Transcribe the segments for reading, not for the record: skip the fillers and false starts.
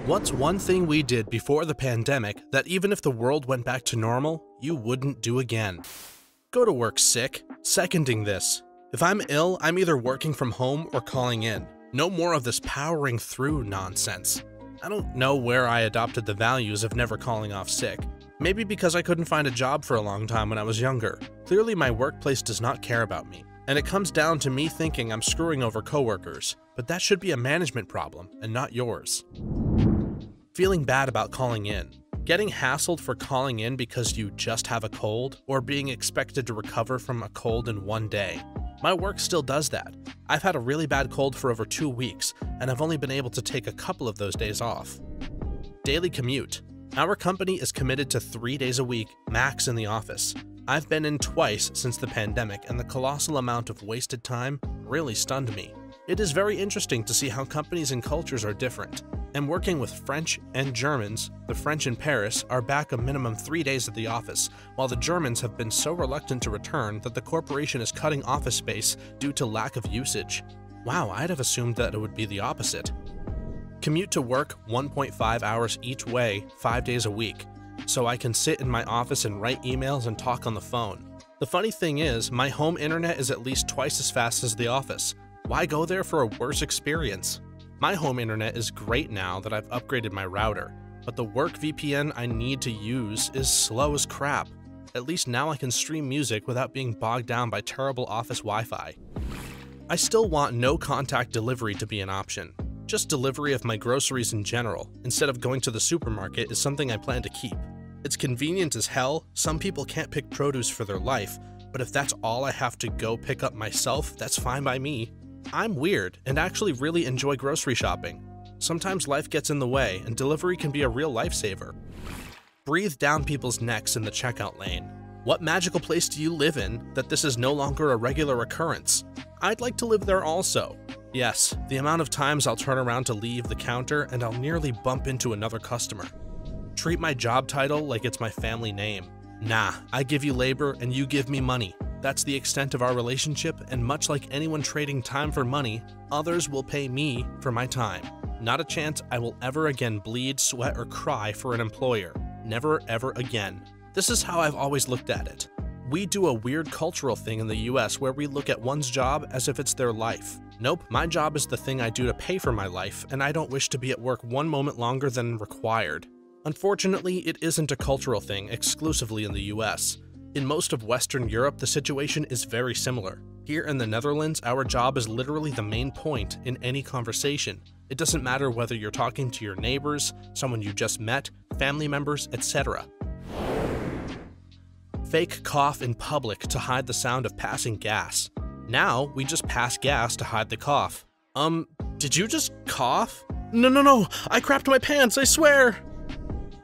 What's one thing we did before the pandemic that even if the world went back to normal, you wouldn't do again? Go to work sick. Seconding this. If I'm ill, I'm either working from home or calling in. No more of this powering through nonsense. I don't know where I adopted the values of never calling off sick. Maybe because I couldn't find a job for a long time when I was younger. Clearly my workplace does not care about me. And it comes down to me thinking I'm screwing over coworkers. But that should be a management problem and not yours. Feeling bad about calling in. Getting hassled for calling in because you just have a cold, or being expected to recover from a cold in one day. My work still does that. I've had a really bad cold for over 2 weeks, and I've only been able to take a couple of those days off. Daily commute. Our company is committed to 3 days a week, max in the office. I've been in twice since the pandemic, and the colossal amount of wasted time really stunned me. It is very interesting to see how companies and cultures are different. And working with French and Germans, the French in Paris are back a minimum 3 days at the office, while the Germans have been so reluctant to return that the corporation is cutting office space due to lack of usage. Wow, I'd have assumed that it would be the opposite. Commute to work 1.5 hours each way, 5 days a week, so I can sit in my office and write emails and talk on the phone. The funny thing is, my home internet is at least twice as fast as the office. Why go there for a worse experience? My home internet is great now that I've upgraded my router, but the work VPN I need to use is slow as crap. At least now I can stream music without being bogged down by terrible office Wi-Fi. I still want no contact delivery to be an option. Just delivery of my groceries in general, instead of going to the supermarket, is something I plan to keep. It's convenient as hell. Some people can't pick produce for their life, but if that's all I have to go pick up myself, that's fine by me. I'm weird and actually really enjoy grocery shopping. Sometimes life gets in the way and delivery can be a real lifesaver. Breathe down people's necks in the checkout lane. What magical place do you live in that this is no longer a regular occurrence? I'd like to live there also. Yes, the amount of times I'll turn around to leave the counter and I'll nearly bump into another customer. Treat my job title like it's my family name. Nah, I give you labor and you give me money. That's the extent of our relationship, and much like anyone trading time for money, others will pay me for my time. Not a chance I will ever again bleed, sweat, or cry for an employer. Never, ever again. This is how I've always looked at it. We do a weird cultural thing in the US where we look at one's job as if it's their life. Nope, my job is the thing I do to pay for my life, and I don't wish to be at work one moment longer than required. Unfortunately, it isn't a cultural thing exclusively in the US. In most of Western Europe, the situation is very similar. Here in the Netherlands, our job is literally the main point in any conversation. It doesn't matter whether you're talking to your neighbors, someone you just met, family members, etc. Fake cough in public to hide the sound of passing gas. Now, we just pass gas to hide the cough. Did you just cough? No, I crapped my pants, I swear!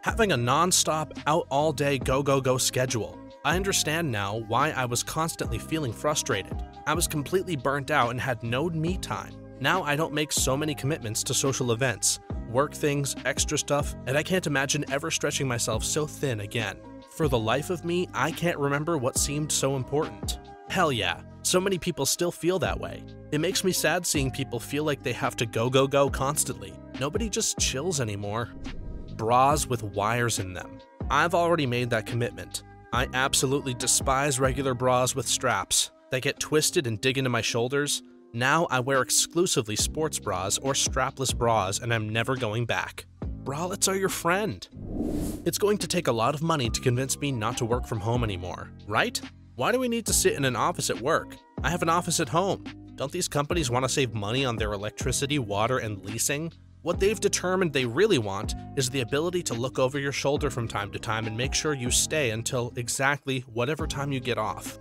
Having a non-stop, out-all-day, go-go-go schedule. I understand now why I was constantly feeling frustrated. I was completely burnt out and had no me time. Now I don't make so many commitments to social events, work things, extra stuff, and I can't imagine ever stretching myself so thin again. For the life of me, I can't remember what seemed so important. Hell yeah, so many people still feel that way. It makes me sad seeing people feel like they have to go constantly. Nobody just chills anymore. Bras with wires in them. I've already made that commitment. I absolutely despise regular bras with straps. They get twisted and dig into my shoulders. Now I wear exclusively sports bras or strapless bras, and I'm never going back. Bralettes are your friend. It's going to take a lot of money to convince me not to work from home anymore, right? Why do we need to sit in an office at work? I have an office at home. Don't these companies want to save money on their electricity, water, and leasing? What they've determined they really want is the ability to look over your shoulder from time to time and make sure you stay until exactly whatever time you get off.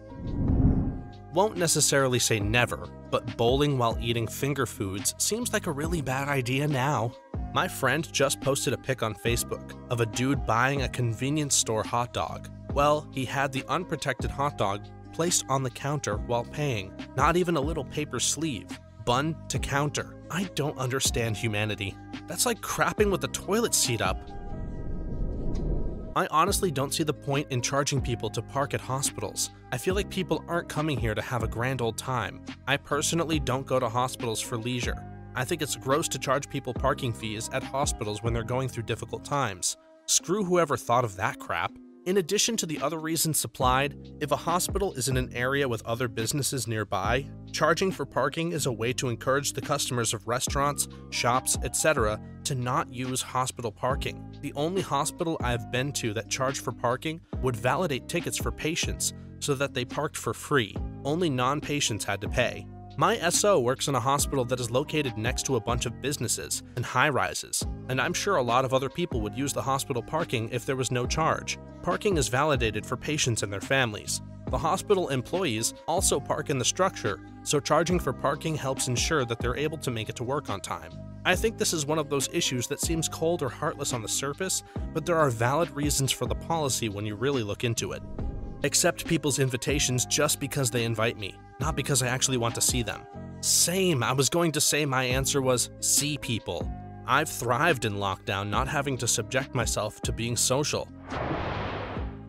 Won't necessarily say never, but bowling while eating finger foods seems like a really bad idea now. My friend just posted a pic on Facebook of a dude buying a convenience store hot dog. Well, he had the unprotected hot dog placed on the counter while paying, not even a little paper sleeve. Bun to counter. I don't understand humanity. That's like crapping with the toilet seat up. I honestly don't see the point in charging people to park at hospitals. I feel like people aren't coming here to have a grand old time. I personally don't go to hospitals for leisure. I think it's gross to charge people parking fees at hospitals when they're going through difficult times. Screw whoever thought of that crap. In addition to the other reasons supplied, if a hospital is in an area with other businesses nearby, charging for parking is a way to encourage the customers of restaurants, shops, etc. to not use hospital parking. The only hospital I've been to that charged for parking would validate tickets for patients so that they parked for free. Only non-patients had to pay. My SO works in a hospital that is located next to a bunch of businesses and high-rises, and I'm sure a lot of other people would use the hospital parking if there was no charge. Parking is validated for patients and their families. The hospital employees also park in the structure, so charging for parking helps ensure that they're able to make it to work on time. I think this is one of those issues that seems cold or heartless on the surface, but there are valid reasons for the policy when you really look into it. Accept people's invitations just because they invite me, not because I actually want to see them. Same, I was going to say my answer was see people. I've thrived in lockdown not having to subject myself to being social.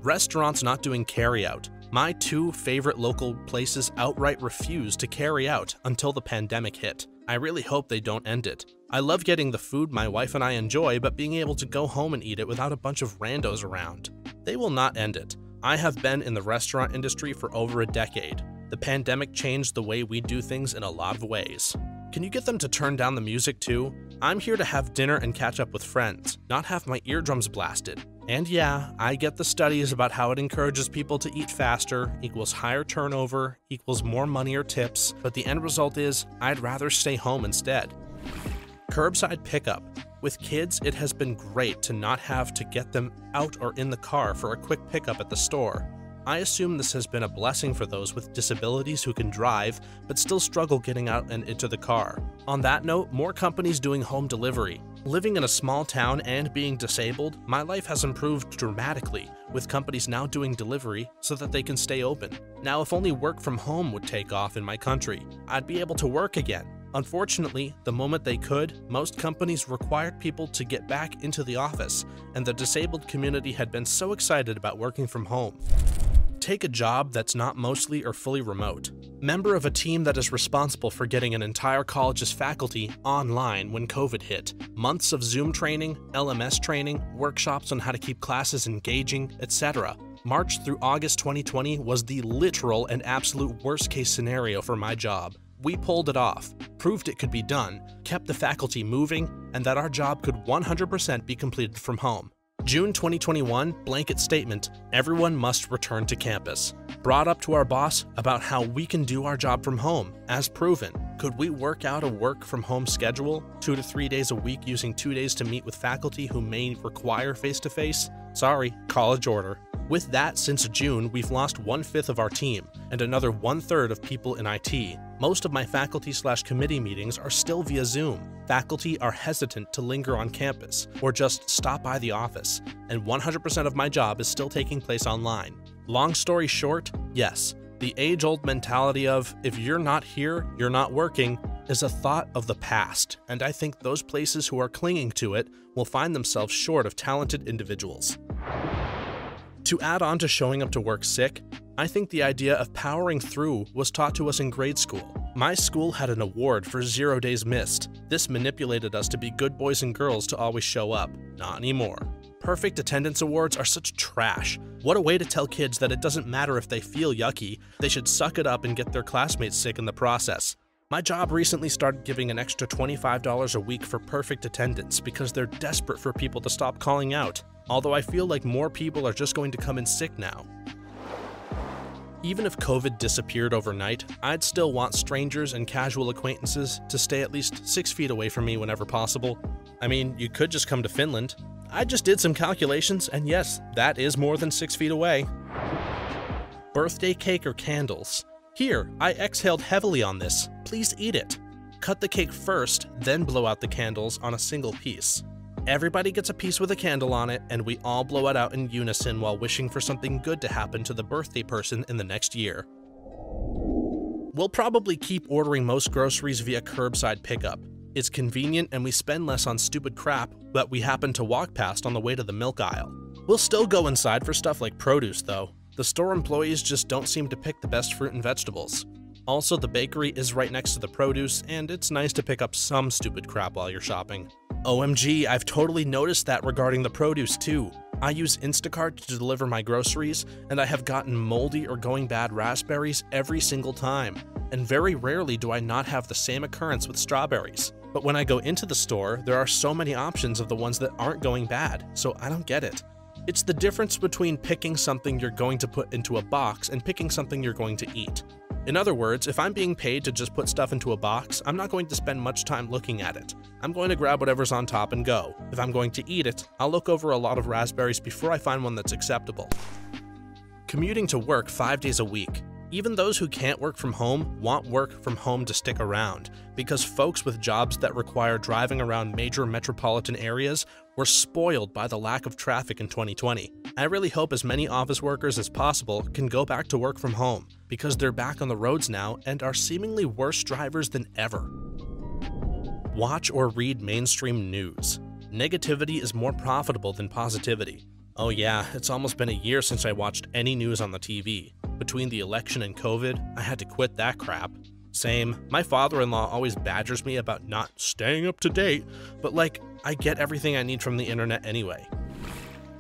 Restaurants not doing carry-out. My 2 favorite local places outright refused to carry out until the pandemic hit. I really hope they don't end it. I love getting the food my wife and I enjoy, but being able to go home and eat it without a bunch of randos around. They will not end it. I have been in the restaurant industry for over a decade. The pandemic changed the way we do things in a lot of ways. Can you get them to turn down the music too? I'm here to have dinner and catch up with friends, not have my eardrums blasted. And yeah, I get the studies about how it encourages people to eat faster, equals higher turnover, equals more money or tips, but the end result is, I'd rather stay home instead. Curbside pickup. With kids, it has been great to not have to get them out or in the car for a quick pickup at the store. I assume this has been a blessing for those with disabilities who can drive, but still struggle getting out and into the car. On that note, more companies doing home delivery. Living in a small town and being disabled, my life has improved dramatically, with companies now doing delivery so that they can stay open. Now, if only work from home would take off in my country, I'd be able to work again. Unfortunately, the moment they could, most companies required people to get back into the office, and the disabled community had been so excited about working from home. Take a job that's not mostly or fully remote. Member of a team that is responsible for getting an entire college's faculty online when COVID hit. Months of Zoom training, LMS training, workshops on how to keep classes engaging, etc. March through August 2020 was the literal and absolute worst case scenario for my job. We pulled it off, proved it could be done, kept the faculty moving, and that our job could 100% be completed from home. June 2021, blanket statement, everyone must return to campus. Brought up to our boss about how we can do our job from home, as proven. Could we work out a work from home schedule, 2 to 3 days a week using 2 days to meet with faculty who may require face-to-face? Sorry, college order. With that, since June, we've lost 1/5 of our team, and another 1/3 of people in IT. Most of my faculty/committee meetings are still via Zoom. Faculty are hesitant to linger on campus, or just stop by the office, and 100% of my job is still taking place online. Long story short, yes, the age-old mentality of, if you're not here, you're not working, is a thought of the past, and I think those places who are clinging to it will find themselves short of talented individuals. To add on to showing up to work sick, I think the idea of powering through was taught to us in grade school. My school had an award for 0 days missed. This manipulated us to be good boys and girls to always show up. Not anymore. Perfect attendance awards are such trash. What a way to tell kids that it doesn't matter if they feel yucky, they should suck it up and get their classmates sick in the process. My job recently started giving an extra $25 a week for perfect attendance because they're desperate for people to stop calling out. Although I feel like more people are just going to come in sick now. Even if COVID disappeared overnight, I'd still want strangers and casual acquaintances to stay at least 6 feet away from me whenever possible. I mean, you could just come to Finland. I just did some calculations, and yes, that is more than 6 feet away. Birthday cake or candles? Here, I exhaled heavily on this. Please eat it. Cut the cake first, then blow out the candles on a single piece. Everybody gets a piece with a candle on it, and we all blow it out in unison while wishing for something good to happen to the birthday person in the next year. We'll probably keep ordering most groceries via curbside pickup. It's convenient and we spend less on stupid crap that we happen to walk past on the way to the milk aisle. We'll still go inside for stuff like produce though. The store employees just don't seem to pick the best fruit and vegetables. Also, the bakery is right next to the produce, and it's nice to pick up some stupid crap while you're shopping. OMG, I've totally noticed that regarding the produce too. I use Instacart to deliver my groceries, and I have gotten moldy or going bad raspberries every single time. And very rarely do I not have the same occurrence with strawberries. But when I go into the store, there are so many options of the ones that aren't going bad, so I don't get it. It's the difference between picking something you're going to put into a box and picking something you're going to eat. In other words, if I'm being paid to just put stuff into a box, I'm not going to spend much time looking at it. I'm going to grab whatever's on top and go. If I'm going to eat it, I'll look over a lot of raspberries before I find one that's acceptable. Commuting to work 5 days a week. Even those who can't work from home want work from home to stick around, because folks with jobs that require driving around major metropolitan areas were spoiled by the lack of traffic in 2020. I really hope as many office workers as possible can go back to work from home, because they're back on the roads now and are seemingly worse drivers than ever. Watch or read mainstream news. Negativity is more profitable than positivity. Oh yeah, it's almost been a year since I watched any news on the TV. Between the election and COVID, I had to quit that crap. Same, my father-in-law always badgers me about not staying up to date, but like, I get everything I need from the internet anyway.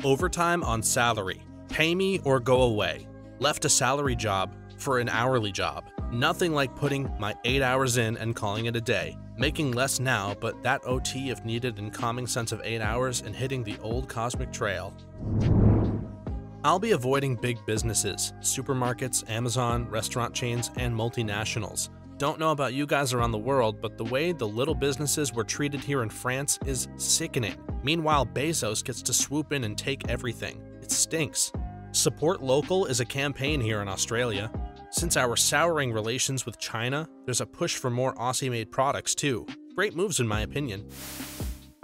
Overtime on salary. Pay me or go away. Left a salary job for an hourly job. Nothing like putting my 8 hours in and calling it a day. Making less now, but that OT if needed and calming sense of 8 hours and hitting the old cosmic trail. I'll be avoiding big businesses, supermarkets, Amazon, restaurant chains, and multinationals. Don't know about you guys around the world, but the way the little businesses were treated here in France is sickening. Meanwhile, Bezos gets to swoop in and take everything. It stinks. Support local is a campaign here in Australia. Since our souring relations with China, there's a push for more Aussie-made products too. Great moves in my opinion.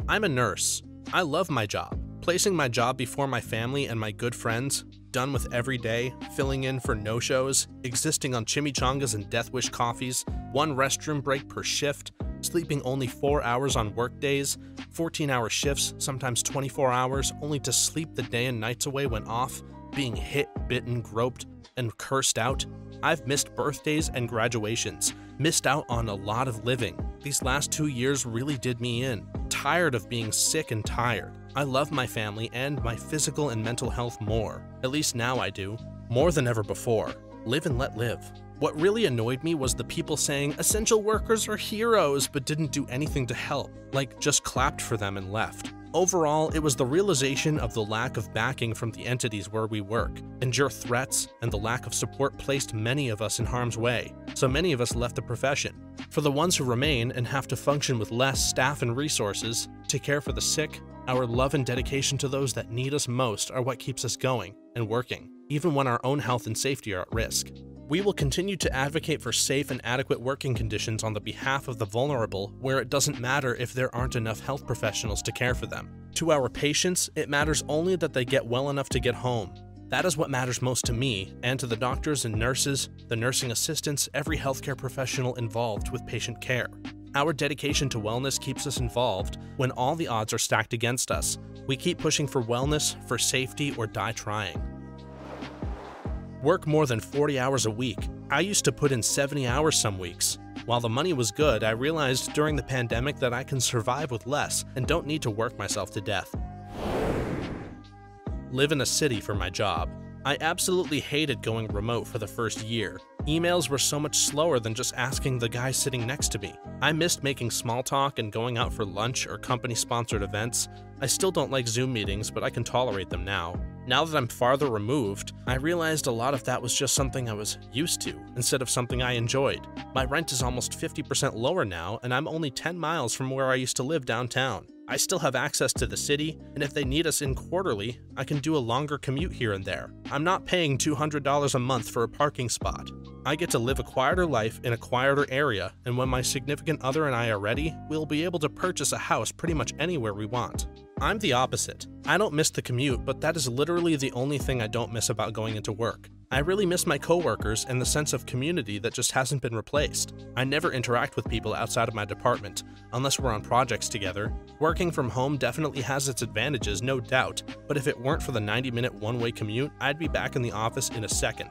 I'm a nurse. I love my job. Placing my job before my family and my good friends, done with every day, filling in for no-shows, existing on chimichangas and Death Wish coffees, 1 restroom break per shift, sleeping only 4 hours on work days, 14-hour shifts, sometimes 24 hours, only to sleep the day and nights away when off, being hit, bitten, groped, and cursed out. I've missed birthdays and graduations, missed out on a lot of living. These last 2 years really did me in. Tired of being sick and tired. I love my family and my physical and mental health more. At least now I do. More than ever before. Live and let live. What really annoyed me was the people saying essential workers are heroes but didn't do anything to help. Like, just clapped for them and left. Overall, it was the realization of the lack of backing from the entities where we work, endure threats, and the lack of support placed many of us in harm's way, so many of us left the profession. For the ones who remain and have to function with less staff and resources to care for the sick, our love and dedication to those that need us most are what keeps us going and working, even when our own health and safety are at risk. We will continue to advocate for safe and adequate working conditions on the behalf of the vulnerable, where it doesn't matter if there aren't enough health professionals to care for them. To our patients, it matters only that they get well enough to get home. That is what matters most to me, and to the doctors and nurses, the nursing assistants, every healthcare professional involved with patient care. Our dedication to wellness keeps us involved when all the odds are stacked against us. We keep pushing for wellness, for safety, or die trying. Work more than 40 hours a week. I used to put in 70 hours some weeks. While the money was good, I realized during the pandemic that I can survive with less and don't need to work myself to death. Live in a city for my job. I absolutely hated going remote for the first year. Emails were so much slower than just asking the guy sitting next to me. I missed making small talk and going out for lunch or company-sponsored events. I still don't like Zoom meetings, but I can tolerate them now. Now that I'm farther removed, I realized a lot of that was just something I was used to, instead of something I enjoyed. My rent is almost 50% lower now, and I'm only 10 miles from where I used to live downtown. I still have access to the city, and if they need us in quarterly, I can do a longer commute here and there. I'm not paying $200 a month for a parking spot. I get to live a quieter life in a quieter area, and when my significant other and I are ready, we'll be able to purchase a house pretty much anywhere we want. I'm the opposite. I don't miss the commute, but that is literally the only thing I don't miss about going into work. I really miss my coworkers and the sense of community that just hasn't been replaced. I never interact with people outside of my department, unless we're on projects together. Working from home definitely has its advantages, no doubt, but if it weren't for the 90-minute one-way commute, I'd be back in the office in a second.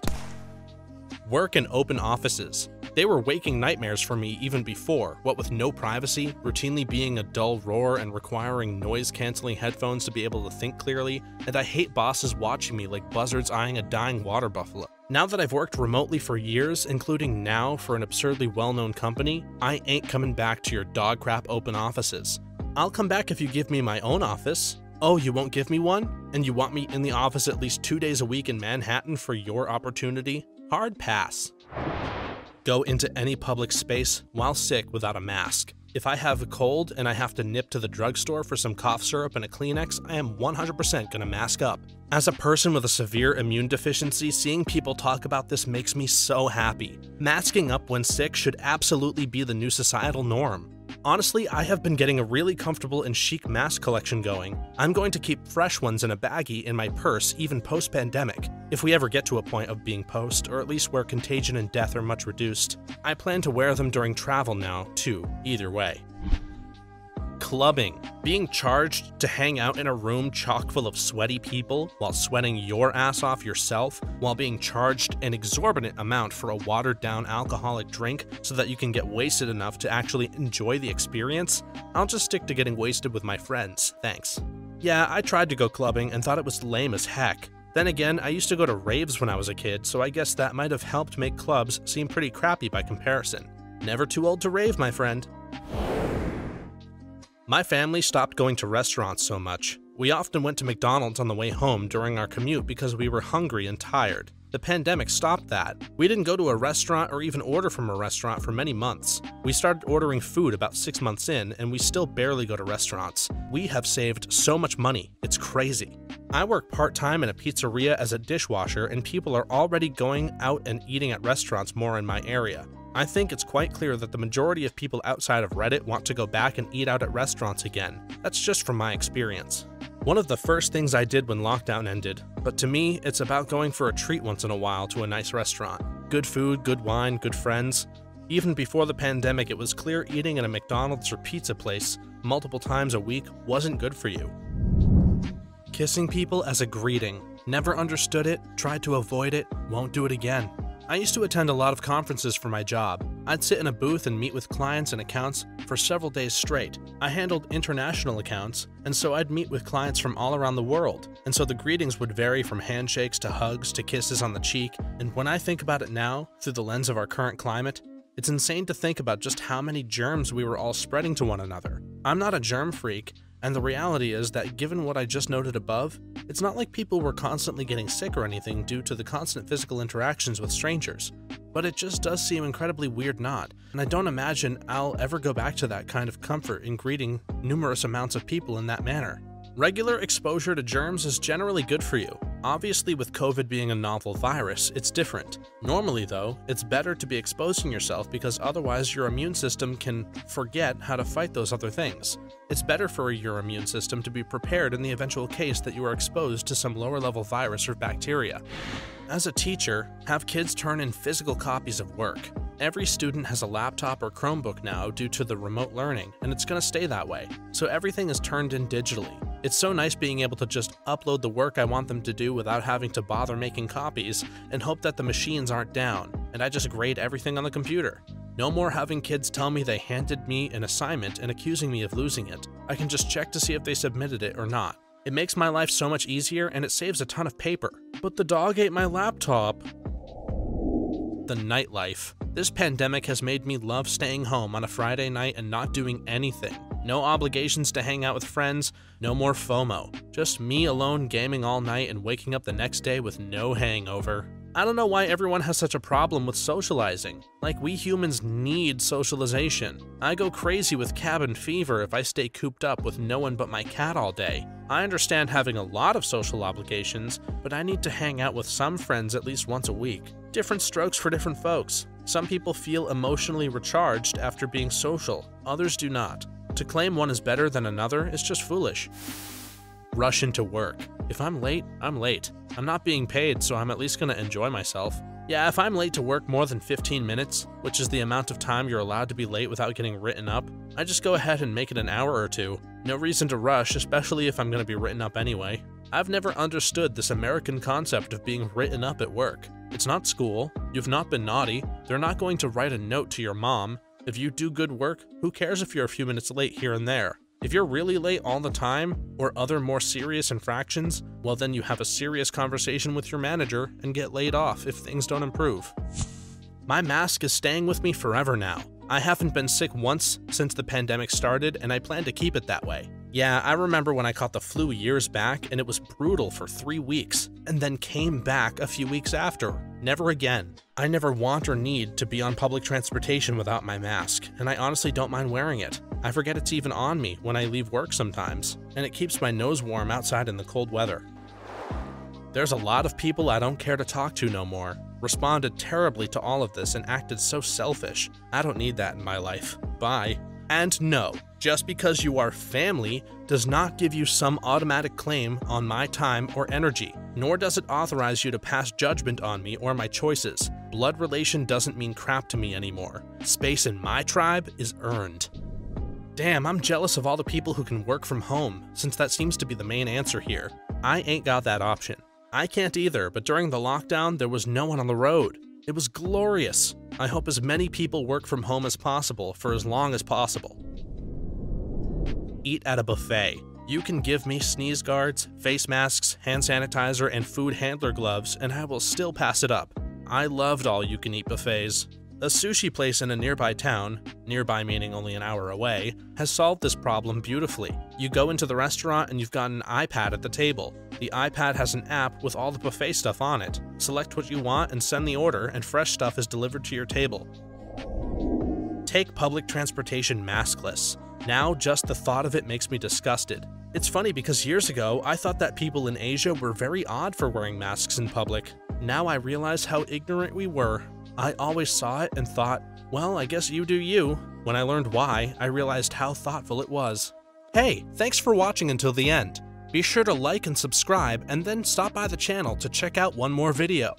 Work in open offices. They were waking nightmares for me even before, what with no privacy, routinely being a dull roar and requiring noise-canceling headphones to be able to think clearly, and I hate bosses watching me like buzzards eyeing a dying water buffalo. Now that I've worked remotely for years, including now for an absurdly well-known company, I ain't coming back to your dog crap open offices. I'll come back if you give me my own office. Oh, you won't give me one? And you want me in the office at least 2 days a week in Manhattan for your opportunity? Hard pass. Go into any public space while sick without a mask. If I have a cold and I have to nip to the drugstore for some cough syrup and a Kleenex, I am 100% gonna mask up. As a person with a severe immune deficiency, seeing people talk about this makes me so happy. Masking up when sick should absolutely be the new societal norm. Honestly, I have been getting a really comfortable and chic mask collection going. I'm going to keep fresh ones in a baggie in my purse even post-pandemic, if we ever get to a point of being post, or at least where contagion and death are much reduced. I plan to wear them during travel now, too, either way. Clubbing. Being charged to hang out in a room chock full of sweaty people while sweating your ass off yourself, while being charged an exorbitant amount for a watered-down alcoholic drink so that you can get wasted enough to actually enjoy the experience? I'll just stick to getting wasted with my friends, thanks. Yeah, I tried to go clubbing and thought it was lame as heck. Then again, I used to go to raves when I was a kid, so I guess that might have helped make clubs seem pretty crappy by comparison. Never too old to rave, my friend. My family stopped going to restaurants so much. We often went to McDonald's on the way home during our commute because we were hungry and tired. The pandemic stopped that. We didn't go to a restaurant or even order from a restaurant for many months. We started ordering food about 6 months in, and we still barely go to restaurants. We have saved so much money, it's crazy. I work part-time in a pizzeria as a dishwasher, and people are already going out and eating at restaurants more in my area. I think it's quite clear that the majority of people outside of Reddit want to go back and eat out at restaurants again. That's just from my experience. One of the first things I did when lockdown ended, but to me, it's about going for a treat once in a while to a nice restaurant. Good food, good wine, good friends. Even before the pandemic, it was clear eating at a McDonald's or pizza place multiple times a week wasn't good for you. Kissing people as a greeting. Never understood it, tried to avoid it, won't do it again. I used to attend a lot of conferences for my job. I'd sit in a booth and meet with clients and accounts for several days straight. I handled international accounts, and so I'd meet with clients from all around the world. And so the greetings would vary from handshakes to hugs to kisses on the cheek. And when I think about it now, through the lens of our current climate, it's insane to think about just how many germs we were all spreading to one another. I'm not a germ freak, and the reality is that given what I just noted above, it's not like people were constantly getting sick or anything due to the constant physical interactions with strangers. But it just does seem incredibly weird not, and I don't imagine I'll ever go back to that kind of comfort in greeting numerous amounts of people in that manner. Regular exposure to germs is generally good for you. Obviously, with COVID being a novel virus, it's different. Normally though, it's better to be exposing yourself because otherwise your immune system can forget how to fight those other things. It's better for your immune system to be prepared in the eventual case that you are exposed to some lower level virus or bacteria. As a teacher, have kids turn in physical copies of work. Every student has a laptop or Chromebook now due to the remote learning, and it's going to stay that way. So everything is turned in digitally. It's so nice being able to just upload the work I want them to do without having to bother making copies and hope that the machines aren't down, and I just grade everything on the computer. No more having kids tell me they handed me an assignment and accusing me of losing it. I can just check to see if they submitted it or not. It makes my life so much easier and it saves a ton of paper. But the dog ate my laptop. The nightlife. This pandemic has made me love staying home on a Friday night and not doing anything. No obligations to hang out with friends, no more FOMO. Just me alone gaming all night and waking up the next day with no hangover. I don't know why everyone has such a problem with socializing. Like, we humans need socialization. I go crazy with cabin fever if I stay cooped up with no one but my cat all day. I understand having a lot of social obligations, but I need to hang out with some friends at least once a week. Different strokes for different folks. Some people feel emotionally recharged after being social, others do not. To claim one is better than another is just foolish. Rush into work. If I'm late, I'm late. I'm not being paid, so I'm at least gonna enjoy myself. Yeah, if I'm late to work more than 15 minutes, which is the amount of time you're allowed to be late without getting written up, I just go ahead and make it an hour or two. No reason to rush, especially if I'm gonna be written up anyway. I've never understood this American concept of being written up at work. It's not school. You've not been naughty. They're not going to write a note to your mom. If you do good work, who cares if you're a few minutes late here and there? If you're really late all the time, or other more serious infractions, well then you have a serious conversation with your manager and get laid off if things don't improve. My mask is staying with me forever now. I haven't been sick once since the pandemic started, and I plan to keep it that way. Yeah, I remember when I caught the flu years back, and it was brutal for 3 weeks, and then came back a few weeks after. Never again. I never want or need to be on public transportation without my mask, and I honestly don't mind wearing it. I forget it's even on me when I leave work sometimes, and it keeps my nose warm outside in the cold weather. There's a lot of people I don't care to talk to no more. Responded terribly to all of this and acted so selfish. I don't need that in my life. Bye. And no, just because you are family does not give you some automatic claim on my time or energy, nor does it authorize you to pass judgment on me or my choices. Blood relation doesn't mean crap to me anymore. Space in my tribe is earned. Damn, I'm jealous of all the people who can work from home, since that seems to be the main answer here. I ain't got that option. I can't either, but during the lockdown, there was no one on the road. It was glorious. I hope as many people work from home as possible for as long as possible. Eat at a buffet. You can give me sneeze guards, face masks, hand sanitizer, and food handler gloves, and I will still pass it up. I loved all-you-can-eat buffets. A sushi place in a nearby town, nearby meaning only an hour away, has solved this problem beautifully. You go into the restaurant and you've got an iPad at the table. The iPad has an app with all the buffet stuff on it. Select what you want and send the order, and fresh stuff is delivered to your table. Take public transportation maskless. Now, just the thought of it makes me disgusted. It's funny because years ago, I thought that people in Asia were very odd for wearing masks in public. Now I realize how ignorant we were. I always saw it and thought, well, I guess you do you. When I learned why, I realized how thoughtful it was. Hey, thanks for watching until the end. Be sure to like and subscribe, and then stop by the channel to check out one more video.